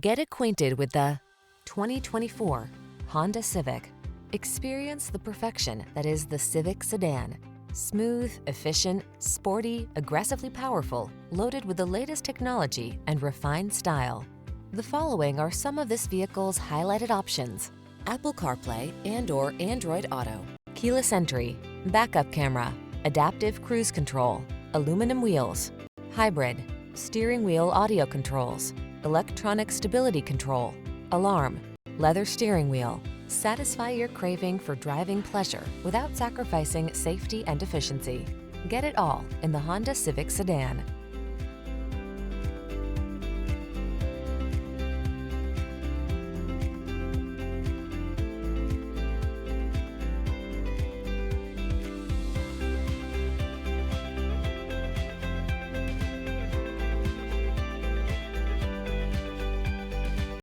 Get acquainted with the 2024 Honda Civic. Experience the perfection that is the Civic sedan. Smooth, efficient, sporty, aggressively powerful, loaded with the latest technology and refined style. The following are some of this vehicle's highlighted options: Apple CarPlay and/or Android Auto, keyless entry, backup camera, adaptive cruise control, aluminum wheels, hybrid, steering wheel audio controls, electronic stability control, alarm, leather steering wheel. Satisfy your craving for driving pleasure without sacrificing safety and efficiency. Get it all in the Honda Civic sedan.